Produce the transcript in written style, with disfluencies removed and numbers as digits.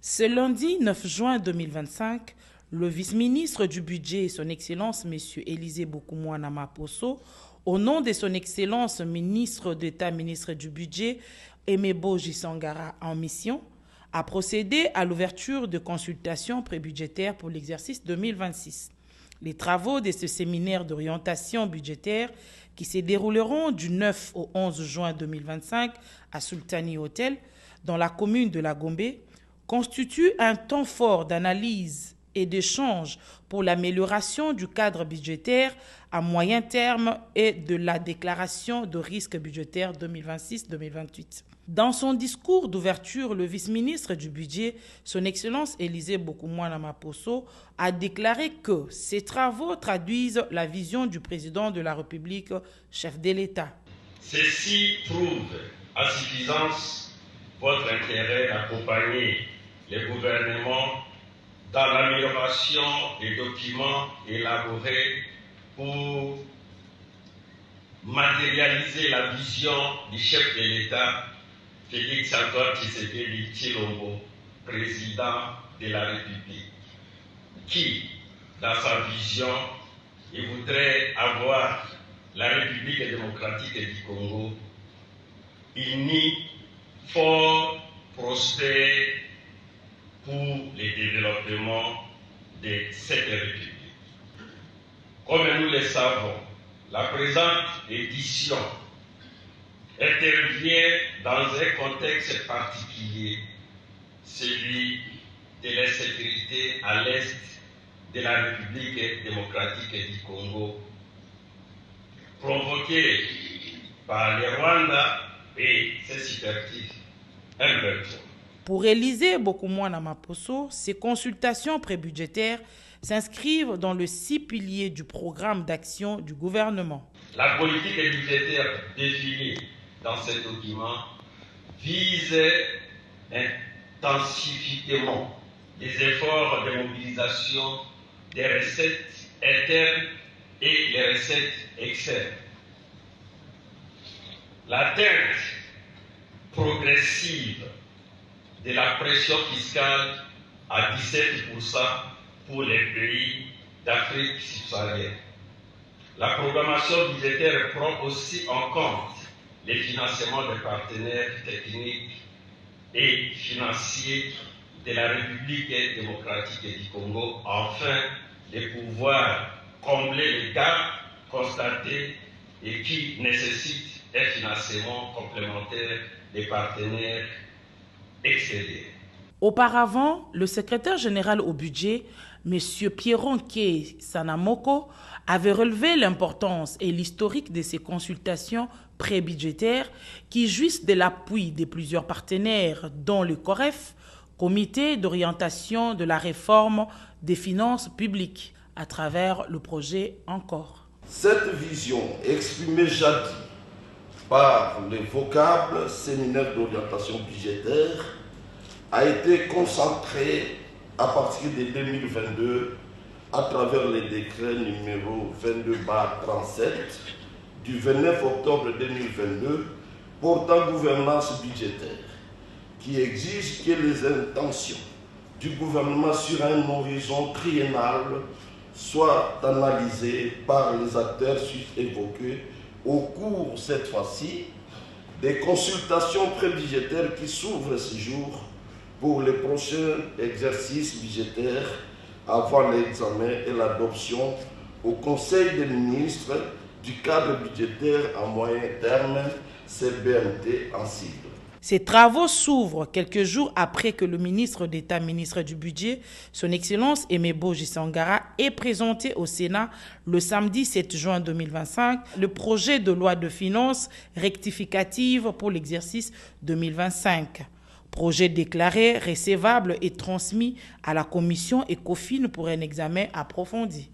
Ce lundi 9 juin 2025, le vice-ministre du Budget, son Excellence M. Élisée Bokoumouana Maposo, au nom de son Excellence ministre d'État, ministre du Budget, Emebo Jisangara en mission, a procédé à l'ouverture de consultations prébudgétaires pour l'exercice 2026. Les travaux de ce séminaire d'orientation budgétaire qui se dérouleront du 9 au 11 juin 2025 à Sultani Hotel, dans la commune de La Gombe, constituent un temps fort d'analyse et d'échange pour l'amélioration du cadre budgétaire à moyen terme et de la déclaration de risque budgétaire 2026-2028. Dans son discours d'ouverture, le vice-ministre du Budget, son Excellence Élisée Bokoumouana Maposo, a déclaré que ces travaux traduisent la vision du président de la République, chef de l'État. Ceci prouve à suffisance votre intérêt d'accompagner les gouvernements dans l'amélioration des documents élaborés pour matérialiser la vision du chef de l'État, Félix Antoine Tshisekedi Tshilombo, président de la République, qui, dans sa vision, il voudrait avoir la République démocratique du Congo unie, fort, prospère pour le développement de cette République. Comme nous le savons, la présente édition intervient dans un contexte particulier, celui de l'insécurité à l'est de la République démocratique du Congo, provoquée par le Rwanda et ses superficies M23. Pour Élisée Bokoumouana Maposo, ces consultations prébudgétaires s'inscrivent dans le 6 piliers du programme d'action du gouvernement. La politique budgétaire définie dans ce document vise intensifiquement les efforts de mobilisation des recettes internes et les recettes externes. L'atteinte progressive de la pression fiscale à 17% pour les pays d'Afrique subsaharienne. La programmation budgétaire prend aussi en compte les financements des partenaires techniques et financiers de la République démocratique du Congo, afin de pouvoir combler les gaps constatés et qui nécessitent un financement complémentaire des partenaires extérieurs. Auparavant, le secrétaire général au budget, M. Pierron K. Sanamoko, avait relevé l'importance et l'historique de ces consultations prébudgétaires qui jouissent de l'appui de plusieurs partenaires, dont le COREF, Comité d'orientation de la réforme des finances publiques, à travers le projet Encore. Cette vision exprimée jadis par le vocable séminaire d'orientation budgétaire a été concentrée à partir de 2022 à travers le décret numéro 22/37 du 29 octobre 2022 portant gouvernance budgétaire, qui exige que les intentions du gouvernement sur un horizon triennal soient analysées par les acteurs évoqués au cours, cette fois-ci, des consultations prébudgétaires qui s'ouvrent ce jour pour les prochains exercices budgétaires avant l'examen et l'adoption au Conseil des ministres du cadre budgétaire à moyen terme, CBMT en sigle. Ces travaux s'ouvrent quelques jours après que le ministre d'État, ministre du Budget, son Excellence Emebo Jisangara, ait présenté au Sénat le samedi 7 juin 2025 le projet de loi de finances rectificative pour l'exercice 2025. Projet déclaré recevable et transmis à la commission ECOFIN pour un examen approfondi.